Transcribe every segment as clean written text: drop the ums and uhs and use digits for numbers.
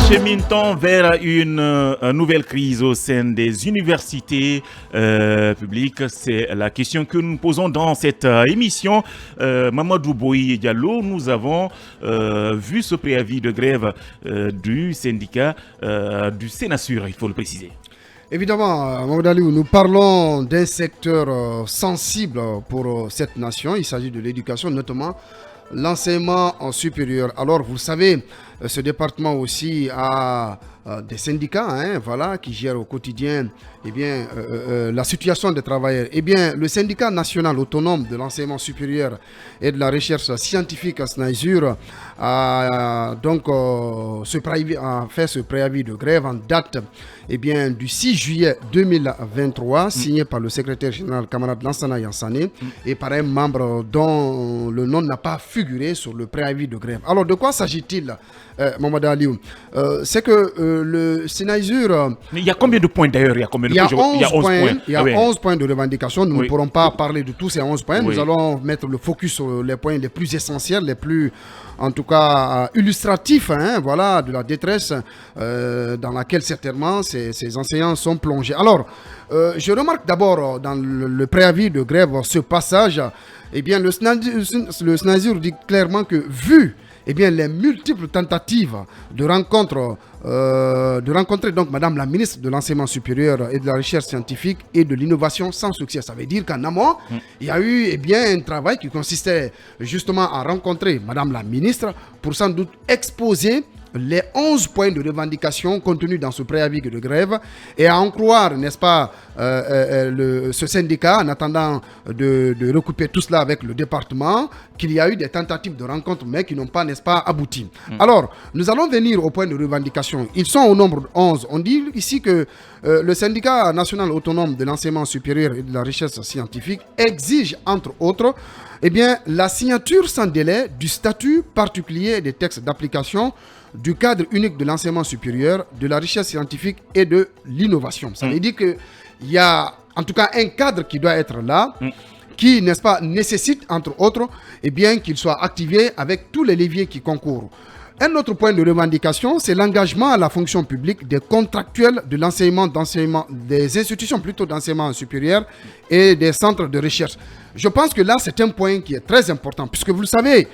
Chemine-t-on vers une nouvelle crise au sein des universités publiques? C'est la question que nous posons dans cette émission. Mamadou Boyi Diallo, nous avons vu ce préavis de grève du syndicat du Sénasur, il faut le préciser. Évidemment, Mamadou, nous parlons d'un secteur sensible pour cette nation. Il s'agit de l'éducation, notamment l'enseignement en supérieur. Alors, vous le savez, ce département aussi a des syndicats qui gèrent au quotidien la situation des travailleurs. Le syndicat national autonome de l'enseignement supérieur et de la recherche scientifique à SNAISUR a fait ce préavis de grève en date du 6 juillet 2023, signé par le secrétaire général camarade Lansana Yansane et par un membre dont le nom n'a pas figuré sur le préavis de grève. Alors, de quoi s'agit-il, Mamadou Aliou? C'est que le SNAISUR... Il y a combien de points d'ailleurs? Il y a 11 points de revendication. Nous ne pourrons pas parler de tous ces 11 points. Nous allons mettre le focus sur les points les plus essentiels, les plus, en tout cas, illustratifs de la détresse dans laquelle certainement ces enseignants sont plongés. Alors, je remarque d'abord dans le préavis de grève ce passage. Le SNAISUR dit clairement que vu les multiples tentatives de rencontrer donc Madame la ministre de l'Enseignement supérieur et de la Recherche scientifique et de l'innovation sans succès. Ça veut dire qu'en amont, il y a eu un travail qui consistait justement à rencontrer Madame la ministre pour sans doute exposer les 11 points de revendication contenus dans ce préavis de grève et à en croire, n'est-ce pas, ce syndicat, en attendant de recouper tout cela avec le département, qu'il y a eu des tentatives de rencontre mais qui n'ont pas, n'est-ce pas, abouti. Alors, nous allons venir aux points de revendication. Ils sont au nombre de 11. On dit ici que le syndicat national autonome de l'enseignement supérieur et de la recherche scientifique exige, entre autres, la signature sans délai du statut particulier des textes d'application du cadre unique de l'enseignement supérieur, de la recherche scientifique et de l'innovation. Ça veut dire qu'il y a en tout cas un cadre qui doit être là, qui, n'est-ce pas, nécessite, entre autres, qu'il soit activé avec tous les leviers qui concourent. Un autre point de revendication, c'est l'engagement à la fonction publique des contractuels de l'enseignement, des institutions plutôt d'enseignement supérieur et des centres de recherche. Je pense que là, c'est un point qui est très important, puisque vous le savez,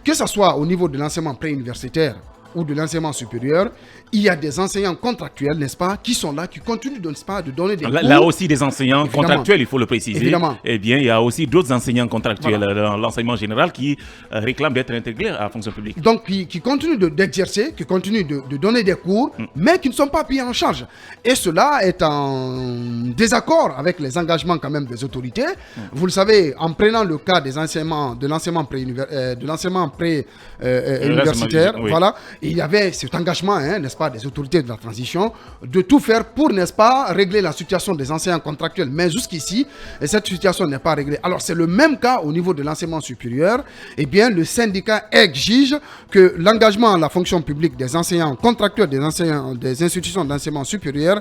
que ce soit au niveau de l'enseignement préuniversitaire ou de l'enseignement supérieur, il y a des enseignants contractuels, n'est-ce pas, qui sont là, qui continuent, n'est-ce pas, de donner des cours. Là aussi, des enseignants contractuels, il faut le préciser. Évidemment. Il y a aussi d'autres enseignants contractuels dans l'enseignement général qui réclament d'être intégrés à la fonction publique. Donc, qui continuent d'exercer, qui continuent de donner des cours, mais qui ne sont pas pris en charge. Et cela est en désaccord avec les engagements quand même des autorités. Vous le savez, en prenant le cas de l'enseignement pré-universitaire, il y avait cet engagement, n'est-ce pas, des autorités de la transition, de tout faire pour, n'est-ce pas, régler la situation des enseignants contractuels. Mais jusqu'ici, cette situation n'est pas réglée. Alors, c'est le même cas au niveau de l'enseignement supérieur. Le syndicat exige que l'engagement à la fonction publique des enseignants contractuels des institutions d'enseignement supérieur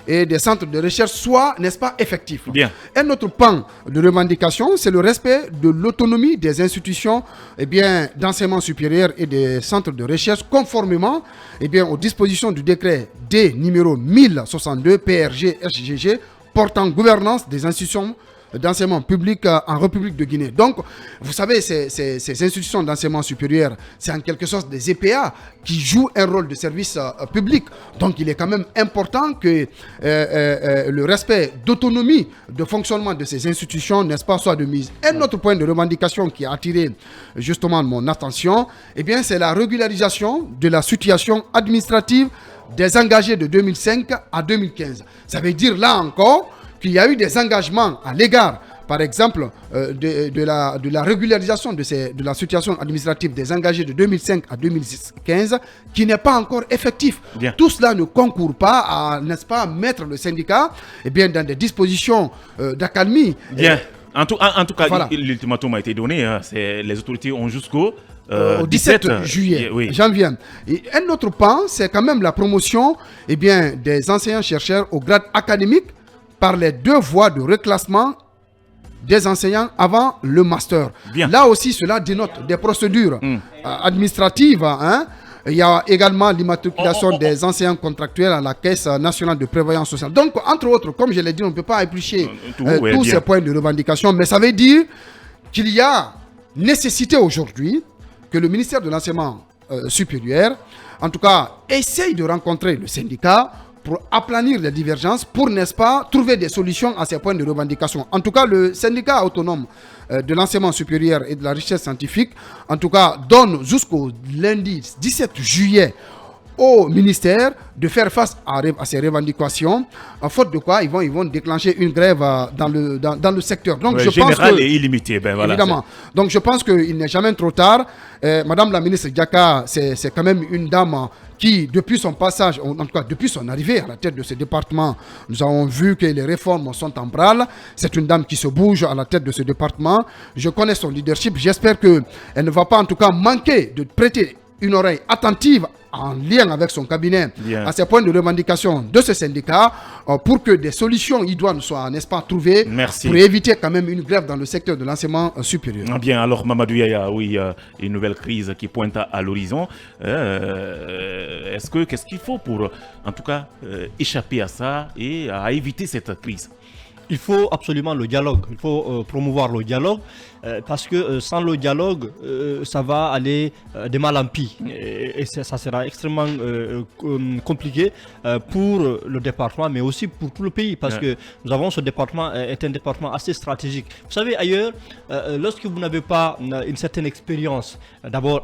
et des centres de recherche soit, n'est-ce pas, effectif. Bien. Un autre pan de revendication, c'est le respect de l'autonomie des institutions d'enseignement supérieur et des centres de recherche conformément aux dispositions du décret D numéro 1062 PRG SGG portant gouvernance des institutions d'enseignement public en République de Guinée. Donc, vous savez, ces institutions d'enseignement supérieur, c'est en quelque sorte des EPA qui jouent un rôle de service public. Donc, il est quand même important que le respect d'autonomie de fonctionnement de ces institutions, n'est-ce pas, soit de mise. Un autre point de revendication qui a attiré justement mon attention, c'est la régularisation de la situation administrative des engagés de 2005 à 2015. Ça veut dire là encore qu'il y a eu des engagements à l'égard, par exemple, de la régularisation de la situation administrative des engagés de 2005 à 2015, qui n'est pas encore effectif. Bien. Tout cela ne concourt pas à, n'est-ce pas, mettre le syndicat dans des dispositions d'accalmie. Bien. En tout cas, voilà. L'ultimatum a été donné. Les autorités ont jusqu'au au 17 juillet, janvier. Et un autre pan, c'est quand même la promotion des enseignants-chercheurs au grade académique par les 2 voies de reclassement des enseignants avant le master. Bien. Là aussi, cela dénote des procédures administratives Il y a également l'immatriculation des enseignants contractuels à la Caisse nationale de prévoyance sociale. Donc, entre autres, comme je l'ai dit, on ne peut pas éplucher tous ces points de revendication, mais ça veut dire qu'il y a nécessité aujourd'hui que le ministère de l'Enseignement supérieur, en tout cas, essaye de rencontrer le syndicat pour aplanir les divergences, pour, n'est-ce pas, trouver des solutions à ces points de revendication. En tout cas, le syndicat autonome de l'enseignement supérieur et de la recherche scientifique, en tout cas, donne jusqu'au lundi 17 juillet au ministère de faire face à ces revendications, en faute de quoi ils vont déclencher une grève dans le secteur. Donc, je pense que, et illimité, ben voilà. Évidemment. Donc je pense qu'il n'est jamais trop tard. Madame la ministre Diaka, c'est quand même une dame qui, depuis son passage, en tout cas depuis son arrivée à la tête de ce département, nous avons vu que les réformes sont en branle. C'est une dame qui se bouge à la tête de ce département. Je connais son leadership. J'espère qu'elle ne va pas en tout cas manquer de prêter une oreille attentive en lien avec son cabinet à ces points de revendication de ce syndicat pour que des solutions idoines soient, n'est-ce pas, trouvées. Merci. Pour éviter quand même une grève dans le secteur de l'enseignement supérieur. Bien, alors Mamadou Yaya, oui, une nouvelle crise qui pointe à l'horizon. Qu'est-ce qu'il faut pour, en tout cas, échapper à ça et à éviter cette crise? Il faut absolument le dialogue, il faut promouvoir le dialogue parce que sans le dialogue, ça va aller de mal en pis et ça sera extrêmement compliqué pour le département mais aussi pour tout le pays parce que nous avons ce département est un département assez stratégique. Vous savez ailleurs, lorsque vous n'avez pas une certaine expérience, d'abord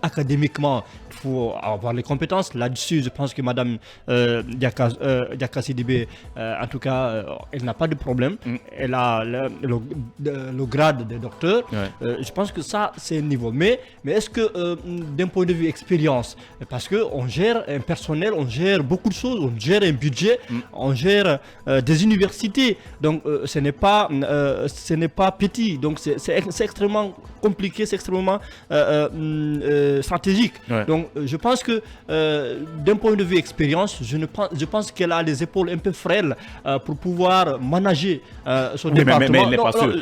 académiquement, il faut avoir les compétences. Là-dessus, je pense que Madame Diaka Sidibé, en tout cas, elle n'a pas de problème. Elle a le grade de docteur. Je pense que ça, c'est un niveau. Mais est-ce que d'un point de vue expérience, parce qu'on gère un personnel, on gère beaucoup de choses, on gère un budget, on gère des universités. Donc, ce n'est pas petit. Donc, c'est extrêmement compliqué, c'est extrêmement stratégique. Donc, je pense que d'un point de vue expérience, je pense qu'elle a les épaules un peu frêles pour pouvoir manager son département. Mais elle n'est pas seule.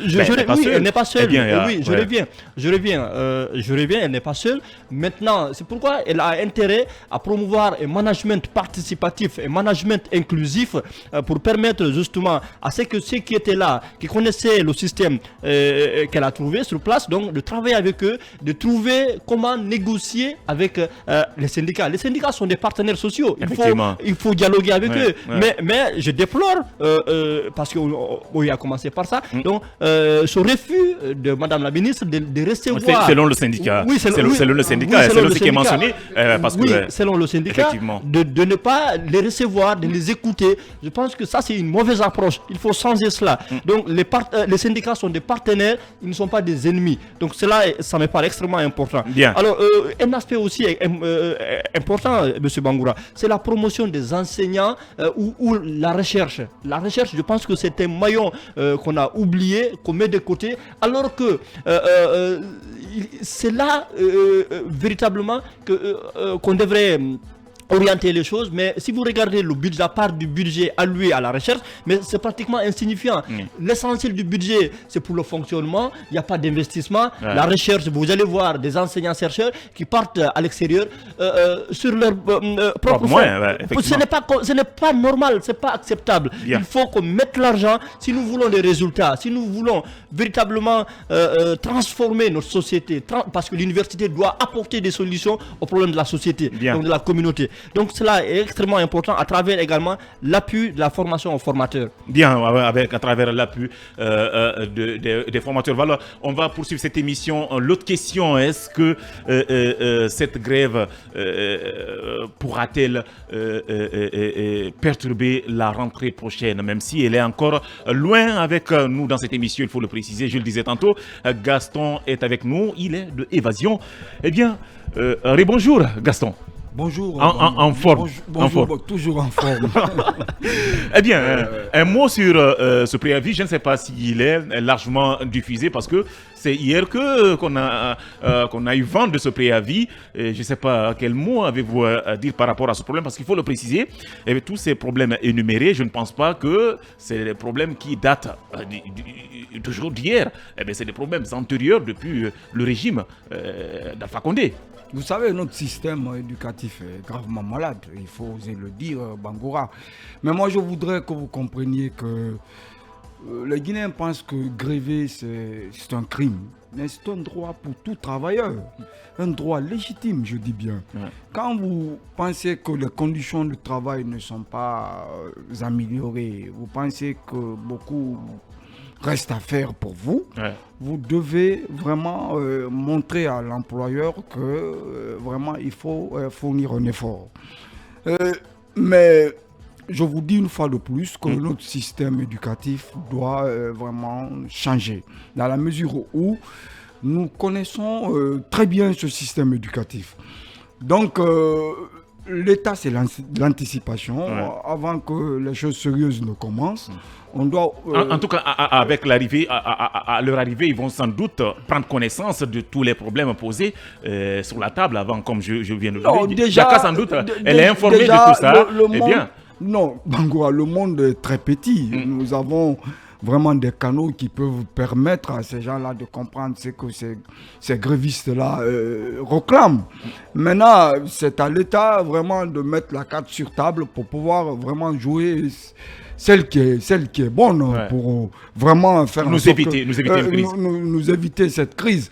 Elle n'est pas seule. Bien, je reviens, elle n'est pas seule. Maintenant, c'est pourquoi elle a intérêt à promouvoir un management participatif, un management inclusif pour permettre justement à ceux qui étaient là, qui connaissaient le système qu'elle a trouvé sur place, donc de travailler avec eux, de trouver comment négocier avec les syndicats. Les syndicats sont des partenaires sociaux. Il faut dialoguer avec eux. Mais je déplore, parce qu'on a commencé par ça, donc ce refus de Madame la ministre de recevoir... Selon le syndicat. Oui, selon le syndicat. Selon ce qui est mentionné. Selon le syndicat, de ne pas les recevoir, de les écouter. Je pense que ça, c'est une mauvaise approche. Il faut changer cela. Donc, les syndicats sont des partenaires, ils ne sont pas des ennemis. Donc, cela, ça me paraît extrêmement important. Bien. Alors, un aspect aussi important, M. Bangoura, c'est la promotion des enseignants ou la recherche. La recherche, je pense que c'est un maillon qu'on a oublié, qu'on met de côté, alors que c'est là véritablement qu'on devrait orienter les choses, mais si vous regardez le budget, la part du budget alloué à la recherche, mais c'est pratiquement insignifiant. L'essentiel du budget, c'est pour le fonctionnement, il n'y a pas d'investissement. La recherche, vous allez voir des enseignants-chercheurs qui partent à l'extérieur sur leur propre moyens. Ce n'est pas normal, ce n'est pas acceptable. Il faut qu'on mette l'argent si nous voulons des résultats, si nous voulons véritablement transformer notre société, parce que l'université doit apporter des solutions aux problèmes de la société, donc de la communauté. Donc cela est extrêmement important à travers également l'appui de la formation aux formateurs. Bien, à travers l'appui des formateurs. Voilà, on va poursuivre cette émission. L'autre question, est-ce que cette grève pourra-t-elle perturber la rentrée prochaine, même si elle est encore loin avec nous dans cette émission, il faut le préciser, je le disais tantôt. Gaston est avec nous, il est de Évasion. Eh bien, bonjour Gaston. Bonjour. En forme. Bonjour, toujours en forme. Eh bien, un mot sur ce préavis. Je ne sais pas s'il est largement diffusé parce que c'est hier qu'on a eu vent de ce préavis. Je ne sais pas quel mot avez-vous à dire par rapport à ce problème parce qu'il faut le préciser. Et tous ces problèms énumérés, je ne pense pas que c'est des problèmes qui datent toujours d'hier. Eh bien, c'est des problèmes antérieurs depuis le régime d'Alpha Condé. Vous savez, notre système éducatif est gravement malade. Il faut oser le dire, Bangoura. Mais moi, je voudrais que vous compreniez que les Guinéens pensent que gréver, c'est un crime. Mais c'est un droit pour tout travailleur. Un droit légitime, je dis bien. Ouais. Quand vous pensez que les conditions de travail ne sont pas améliorées, vous pensez que beaucoup reste à faire pour vous, vous devez vraiment montrer à l'employeur que vraiment il faut fournir un effort. Mais je vous dis une fois de plus que notre système éducatif doit vraiment changer, dans la mesure où nous connaissons très bien ce système éducatif. Donc, l'État, c'est l'anticipation. Avant que les choses sérieuses ne commencent, on doit... En tout cas, avec l'arrivée, à leur arrivée, ils vont sans doute prendre connaissance de tous les problèmes posés sur la table avant, comme je viens de le dire. Jacques, sans doute, elle est informée de tout ça. Bien. Non, Bangoura, le monde est très petit. Nous avons vraiment des canaux qui peuvent permettre à ces gens-là de comprendre ce que ces grévistes-là réclament. Maintenant, c'est à l'État vraiment de mettre la carte sur table pour pouvoir vraiment jouer celle qui est bonne pour vraiment faire nous éviter cette crise.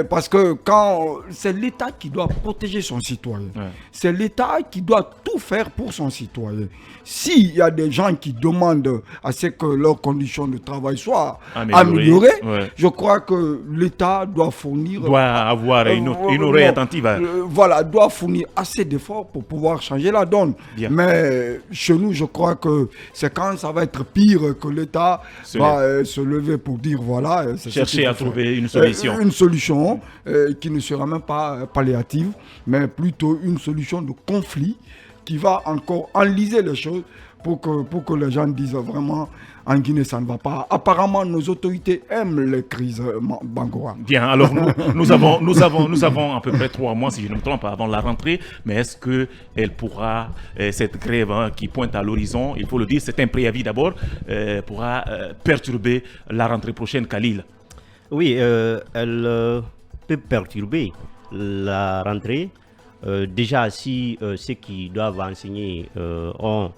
Parce que quand c'est l'État qui doit protéger son citoyen, c'est l'État qui doit tout faire pour son citoyen. S'il y a des gens qui demandent à ce que leurs conditions de travail soient améliorées, je crois que l'État doit fournir... doit avoir une oreille attentive. Voilà, doit fournir assez d'efforts pour pouvoir changer la donne. Bien. Mais chez nous, je crois que c'est quand ça va être pire que l'État va se lever pour dire voilà... chercher à trouver une solution. Une solution qui ne sera même pas palliative, mais plutôt une solution de conflit qui va encore enliser les choses pour que les gens disent vraiment en Guinée ça ne va pas. Apparemment nos autorités aiment les crises Bangoura. Bien, alors nous avons à peu près 3 mois si je ne me trompe avant la rentrée, mais est-ce qu'elle pourra, cette grève qui pointe à l'horizon, il faut le dire, c'est un préavis d'abord, pourra perturber la rentrée prochaine Khalil? Oui, elle peut perturber la rentrée. Déjà, si ceux qui doivent enseigner ont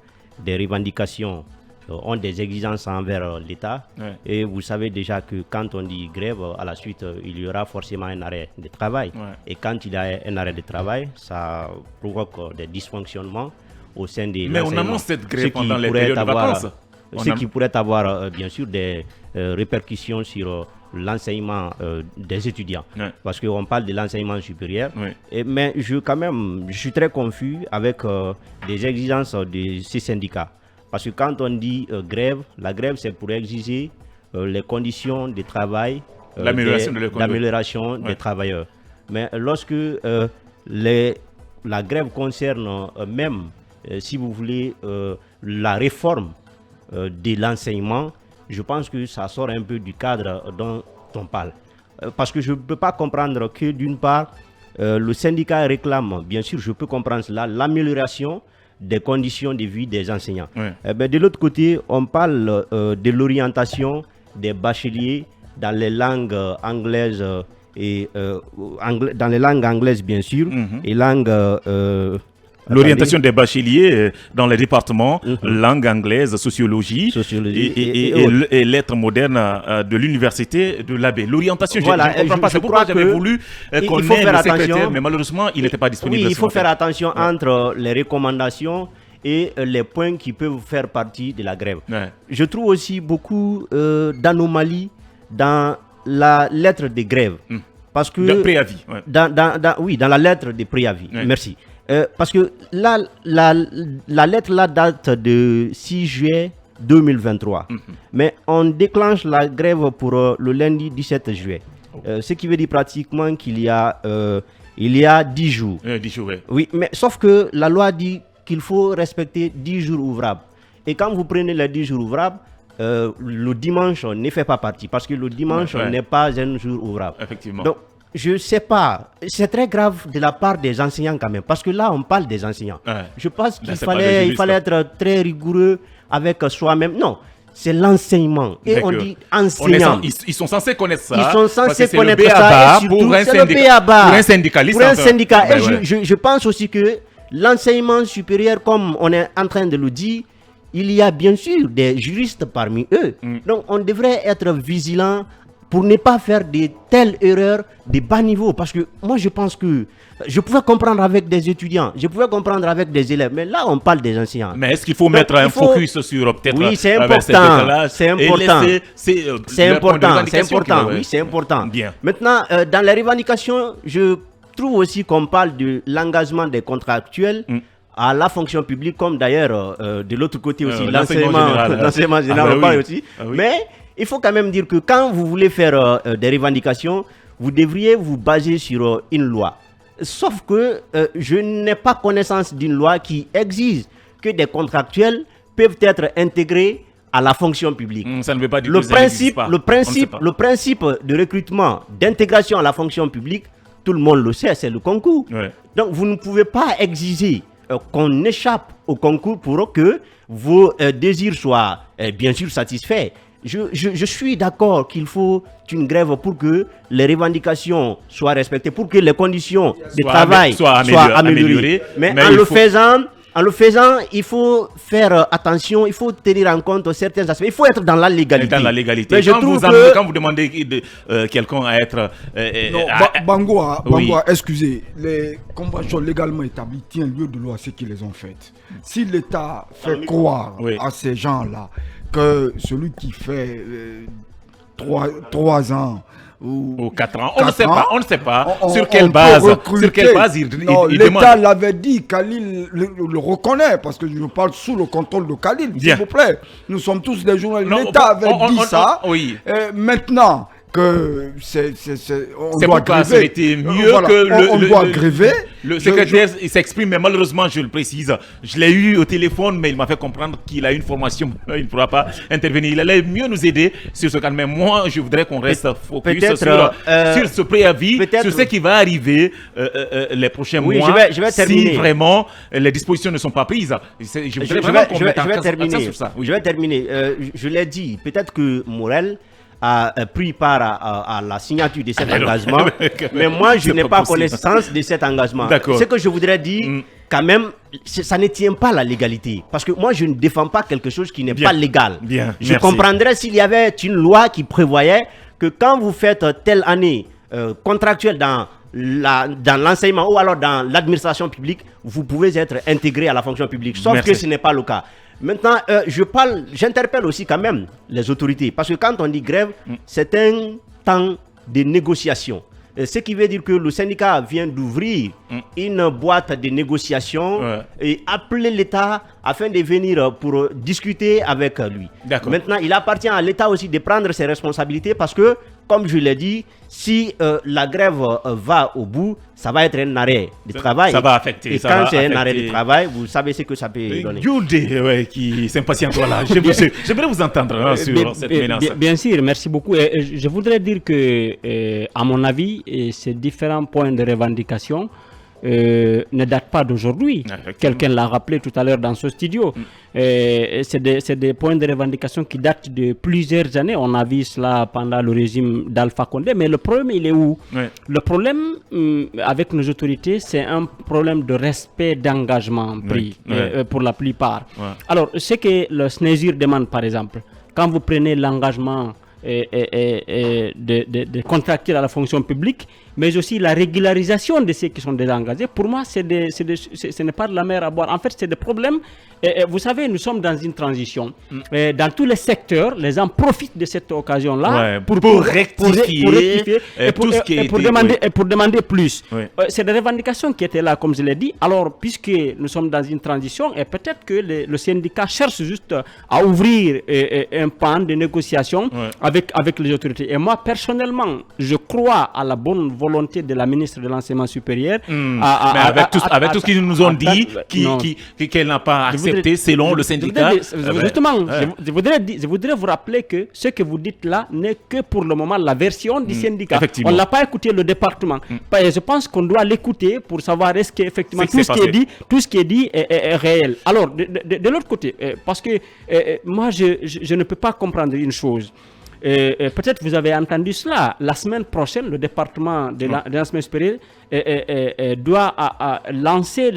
des revendications, ont des exigences envers l'État, et vous savez déjà que quand on dit grève, à la suite, il y aura forcément un arrêt de travail. Et quand il y a un arrêt de travail, ça provoque des dysfonctionnements au sein des Mais on annonce cette grève pendant les périodes de vacances. Ce qui pourrait avoir, bien sûr, des répercussions sur l'enseignement des étudiants, parce qu'on parle de l'enseignement supérieur, mais je suis très confus avec des exigences de ces syndicats, parce que quand on dit grève, la grève c'est pour exiger les conditions de travail, l'amélioration des travailleurs, mais lorsque la grève concerne même, si vous voulez, la réforme de l'enseignement, je pense que ça sort un peu du cadre dont on parle. Parce que je ne peux pas comprendre que d'une part, le syndicat réclame, bien sûr, je peux comprendre cela, l'amélioration des conditions de vie des enseignants. De l'autre côté, on parle de l'orientation des bacheliers dans les langues anglaises et dans les langues anglaises, bien sûr, et langues... L'orientation des bacheliers dans les départements, langue anglaise, sociologie et lettres modernes de l'université de l'Abbé. L'orientation, voilà, je ne comprends pas, c'est pourquoi j'avais voulu qu'on ait le secrétaire, mais malheureusement, il n'était pas disponible. Oui, il faut faire attention entre les recommandations et les points qui peuvent faire partie de la grève. Je trouve aussi beaucoup d'anomalies dans la lettre de grève. Parce que, de préavis. Oui, dans la lettre de préavis. Merci. Parce que là, la lettre là date de 6 juillet 2023. Mais on déclenche la grève pour le lundi 17 juillet. Ce qui veut dire pratiquement qu'il y a 10 jours. 10 jours, oui. Oui, mais sauf que la loi dit qu'il faut respecter 10 jours ouvrables. Et quand vous prenez les 10 jours ouvrables, le dimanche ne fait pas partie. Parce que le dimanche n'est pas un jour ouvrable. Effectivement. Donc, je ne sais pas, c'est très grave de la part des enseignants quand même, parce que là on parle des enseignants. Je pense qu'il fallait être très rigoureux avec soi-même. Non, c'est l'enseignement. Et on dit enseignant. Ils sont censés connaître ça. Ils sont censés connaître ça. ça. Et surtout, c'est le B.A.B.A. Pour un syndicaliste. Pour un syndicat. Et je pense aussi que l'enseignement supérieur, comme on est en train de le dire, il y a bien sûr des juristes parmi eux. Donc, on devrait être vigilant pour ne pas faire de telles erreurs de bas niveau. Parce que moi, je pense que je pouvais comprendre avec des étudiants, je pouvais comprendre avec des élèves, mais là, on parle des enseignants. Mais est-ce qu'il faut mettre un focus sur peut-être... Oui, c'est important. C'est important. C'est important. C'est important. Oui, c'est important. Bien. Maintenant, dans les revendications, je trouve aussi qu'on parle de l'engagement des contractuels à la fonction publique, comme d'ailleurs de l'autre côté aussi, l'enseignement général, on parle aussi. Mais il faut quand même dire que quand vous voulez faire des revendications, vous devriez vous baser sur une loi. Sauf que je n'ai pas connaissance d'une loi qui exige que des contractuels peuvent être intégrés à la fonction publique. Ça ne veut pas dire le principe de recrutement, d'intégration à la fonction publique, tout le monde le sait, c'est le concours. Ouais. Donc vous ne pouvez pas exiger qu'on échappe au concours pour que vos désirs soient bien sûr satisfaits. Je suis d'accord qu'il faut une grève pour que les revendications soient respectées, pour que les conditions de travail soient améliorées. Mais en le faisant, il faut faire attention, il faut tenir en compte certains aspects. Il faut être dans la légalité. Mais quand vous demandez quelqu'un à être... Bangoua, excusez, les conventions légalement établies tiennent lieu de loi à ceux qui les ont faites. Si l'État fait croire à ces gens-là que celui qui fait 3 ans ou 4 ans, on ne sait pas sur quelle base il l'État l'avait dit, Khalil le reconnaît, parce que je parle sous le contrôle de Khalil, s'il vous plaît. Nous sommes tous des journalistes. L'État avait dit ça. Maintenant que on doit gréver. C'était mieux que on doit gréver. Le secrétaire s'exprime, mais malheureusement, je le précise, je l'ai eu au téléphone, mais il m'a fait comprendre qu'il a une formation, il ne pourra pas intervenir. Il allait mieux nous aider sur ce cas. Mais moi, je voudrais qu'on reste focus sur ce préavis, sur ce qui va arriver les prochains mois. Je vais terminer. Si vraiment les dispositions ne sont pas prises. Je vais terminer. Je l'ai dit, peut-être que Morel a pris part à la signature de cet engagement, mais moi je n'ai pas connaissance de cet engagement. Ce que je voudrais dire, quand même, ça ne tient pas à la légalité, parce que moi je ne défends pas quelque chose qui n'est pas légal. Je comprendrais s'il y avait une loi qui prévoyait que quand vous faites telle année contractuelle dans l'enseignement ou alors dans l'administration publique, vous pouvez être intégré à la fonction publique, sauf que ce n'est pas le cas. Maintenant, j'interpelle aussi quand même les autorités, parce que quand on dit grève, c'est un temps de négociation. Ce qui veut dire que le syndicat vient d'ouvrir une boîte de négociation et appeler l'État afin de venir pour discuter avec lui. Maintenant, il appartient à l'État aussi de prendre ses responsabilités, parce que, comme je l'ai dit, si la grève va au bout, ça va être un arrêt de travail. Ça va affecter. Et quand c'est un arrêt de travail, vous savez ce que ça peut donner. Yulde, qui s'impatiente, voilà. J'aimerais vous entendre sur cette menace. Bien sûr, merci beaucoup. Je voudrais dire que, à mon avis, ces différents points de revendication ne datent pas d'aujourd'hui. Quelqu'un l'a rappelé tout à l'heure dans ce studio. C'est des points de revendication qui datent de plusieurs années. On a vu cela pendant le régime d'Alpha Condé. Mais le problème, il est où? Le problème avec nos autorités, c'est un problème de respect d'engagement pris pour la plupart. Alors, ce que le SNESUR demande, par exemple, quand vous prenez l'engagement de contracter à la fonction publique, mais aussi la régularisation de ceux qui sont déjà engagés. Pour moi, ce n'est pas de la mer à boire. En fait, c'est des problèmes. Vous savez, nous sommes dans une transition. Dans tous les secteurs, les gens profitent de cette occasion-là pour rectifier et pour demander plus. C'est des revendications qui étaient là, comme je l'ai dit. Alors, puisque nous sommes dans une transition, et peut-être que le syndicat cherche juste à ouvrir un pan de négociation avec les autorités. Et moi, personnellement, je crois à la bonne volonté volonté de la ministre de l'Enseignement supérieur. Mais avec tout ce qu'ils nous ont dit, qu'elle n'a pas accepté selon le syndicat. Justement, je voudrais vous rappeler que ce que vous dites là n'est que pour le moment la version du syndicat. On n'a pas écouté le département. Je pense qu'on doit l'écouter pour savoir est-ce qu'effectivement tout ce qui est dit est réel. Alors, de l'autre côté, parce que moi, je ne peux pas comprendre une chose. Peut-être vous avez entendu cela. La semaine prochaine, le département de l'enseignement supérieur doit lancer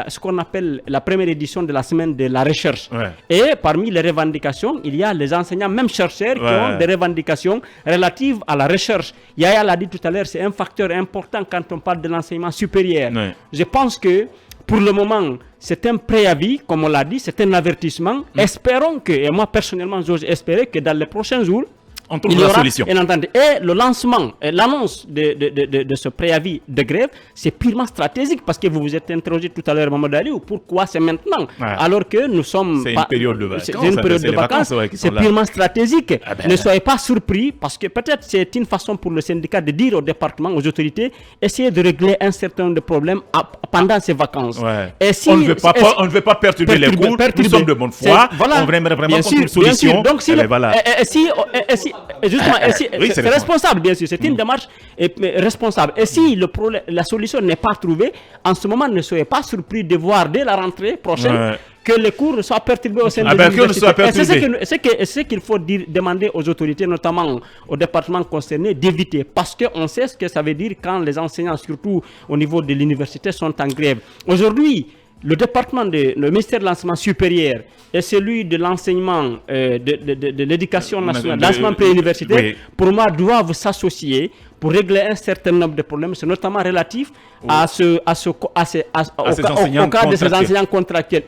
ce qu'on appelle la première édition de la semaine de la recherche. Et parmi les revendications, il y a les enseignants, même chercheurs, qui ont des revendications relatives à la recherche. Yaya l'a dit tout à l'heure, c'est un facteur important quand on parle de l'enseignement supérieur. Je pense que pour le moment, c'est un préavis, comme on l'a dit, c'est un avertissement. Espérons que, et moi personnellement, j'ose espérer que dans les prochains jours, on trouve la solution. Et le lancement, l'annonce de ce préavis de grève, c'est purement stratégique parce que vous vous êtes interrogé tout à l'heure, Mamadou Aliou, pourquoi c'est maintenant alors que nous sommes... C'est une période de vacances. C'est une période de vacances, c'est purement stratégique. Ne soyez pas surpris parce que peut-être c'est une façon pour le syndicat de dire au département, aux autorités, essayez de régler un certain nombre de problèmes pendant ces vacances. Et si, on ne veut pas perturber les cours, nous sommes de bonne foi, on aimerait vraiment qu'on trouve une solution. Donc c'est responsable, bien sûr, c'est une démarche responsable. Et si la solution n'est pas trouvée, en ce moment, ne soyez pas surpris de voir dès la rentrée prochaine que les cours soient perturbés au sein de l'université. C'est ce qu'il faut demander aux autorités, notamment au département concerné, d'éviter. Parce qu'on sait ce que ça veut dire quand les enseignants, surtout au niveau de l'université, sont en grève. Aujourd'hui, le ministère de l'enseignement supérieur et celui de l'enseignement de l'éducation nationale, l'enseignement préuniversitaire, pour moi, doivent s'associer pour régler un certain nombre de problèmes, c'est notamment relatif au cas de ces enseignants contractuels.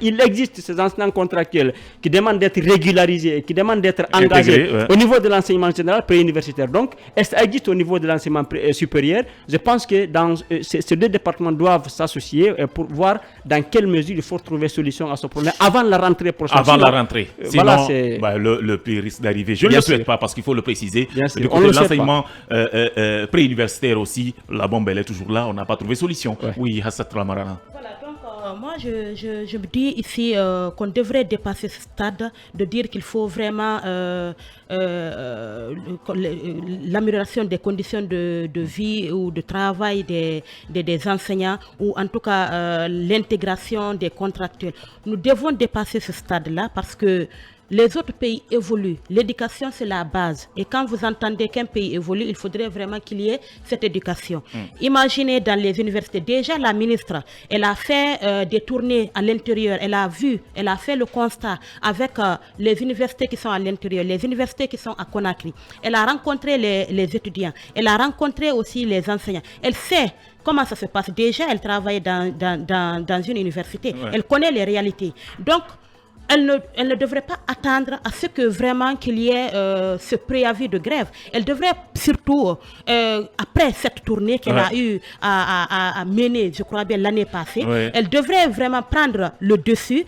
Il existe ces enseignants contractuels qui demandent d'être régularisés, qui demandent d'être engagés au niveau de l'enseignement général préuniversitaire. Donc, ça existe au niveau de l'enseignement supérieur. Je pense que ces deux départements doivent s'associer pour voir dans quelle mesure il faut trouver solution à ce problème avant la rentrée prochaine. Avant la rentrée. Sinon, le pire risque d'arriver. Je ne le souhaite pas parce qu'il faut le préciser. Du côté de l'enseignement préuniversitaire aussi, la bombe elle est toujours là, on n'a pas trouvé solution. Oui, Hassat Lamarana. Voilà, donc moi je me dis ici qu'on devrait dépasser ce stade de dire qu'il faut vraiment l'amélioration des conditions de vie ou de travail des enseignants, ou en tout cas l'intégration des contractuels. Nous devons dépasser ce stade-là parce que les autres pays évoluent. L'éducation, c'est la base. Et quand vous entendez qu'un pays évolue, il faudrait vraiment qu'il y ait cette éducation. Imaginez dans les universités. Déjà, la ministre, elle a fait des tournées à l'intérieur. Elle a fait le constat avec les universités qui sont à l'intérieur, les universités qui sont à Conakry. Elle a rencontré les étudiants. Elle a rencontré aussi les enseignants. Elle sait comment ça se passe. Déjà, elle travaille dans une université. Elle connaît les réalités. Donc, elle ne devrait pas attendre à ce que vraiment qu'il y ait ce préavis de grève. Elle devrait surtout, après cette tournée qu'elle a eu à mener, je crois bien, l'année passée, elle devrait vraiment prendre le dessus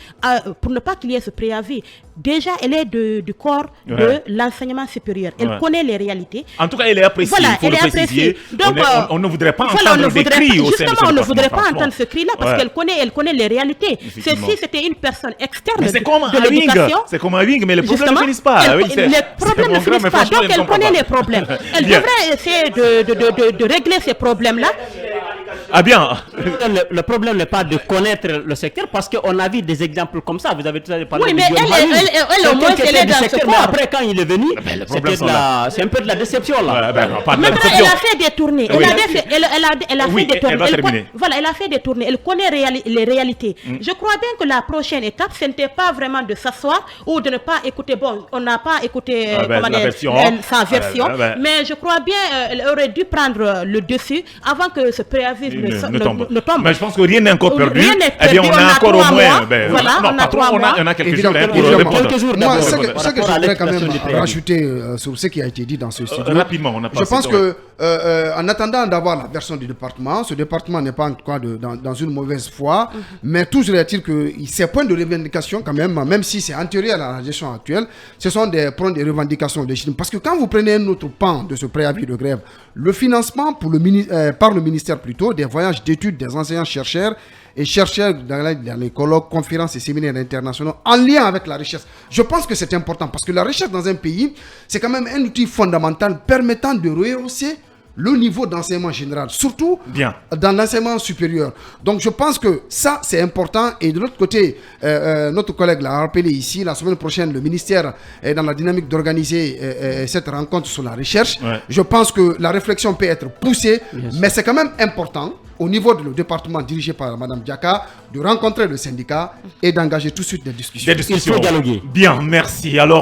pour ne pas qu'il y ait ce préavis. Déjà, elle est du corps de l'enseignement supérieur. Elle connaît les réalités. En tout cas, elle est appréciée. Voilà, il faut le préciser. Donc, on ne voudrait pas entendre des cris au sein de ce on ne voudrait pas entendre ce cri-là parce qu'elle connaît les réalités. Ceci, c'était une personne externe de l'éducation. C'est comme un wing, mais les problèmes ne finissent pas. Les problèmes ne finissent pas. Donc, elle connaît les problèmes. Elle devrait essayer de régler ces problèmes-là. Ah bien. Le problème n'est pas de connaître le secteur parce qu'on a vu des exemples comme ça. Vous avez tout à l'heure parlé de elle au moins, elle est dans ce secteur. Mais après, quand il est venu, c'est un peu de la déception là. Maintenant, elle a fait des tournées. Elle a fait des tournées. Voilà, elle a fait des tournées. Elle connaît les réalités. Je crois bien que la prochaine étape, ce n'était pas vraiment de s'asseoir ou de ne pas écouter. Bon, on n'a pas écouté sa version, mais je crois bien qu'elle aurait dû prendre le dessus avant que ce préavis ne tombe. Mais je pense que rien n'est encore perdu. Rien n'est Eh bien, on perdu, a encore au moins. Voilà, non, on a pas trop, 3 mois. on a quelques Évidemment, jours pour évidemment. répondre. Quelques jours Moi, d'abord, ce que par je rapport à voudrais quand même l'expression du préavis. rajouter sur ce qui a été dit dans ce studio. Rapidement, on a Je pense que en attendant d'avoir la version du département, ce département n'est pas en tout cas dans une mauvaise foi, mais toujours est-il que ces points de revendication quand même si c'est antérieur à la gestion actuelle, ce sont des points de revendication légitimes. Parce que quand vous prenez un autre pan de ce préavis de grève, le financement par le ministère plutôt des voyages d'études des enseignants-chercheurs et chercheurs dans les colloques, conférences et séminaires internationaux en lien avec la recherche. Je pense que c'est important parce que la recherche dans un pays, c'est quand même un outil fondamental permettant de rehausser le niveau d'enseignement général, surtout dans l'enseignement supérieur. Donc je pense que ça, c'est important. Et de l'autre côté, notre collègue l'a rappelé ici, la semaine prochaine, le ministère est dans la dynamique d'organiser cette rencontre sur la recherche. Ouais. Je pense que la réflexion peut être poussée, mais c'est quand même important, au niveau du département dirigé par Mme Diaka, de rencontrer le syndicat et d'engager tout de suite des discussions. Il faut dialoguer. Bien, merci. Alors,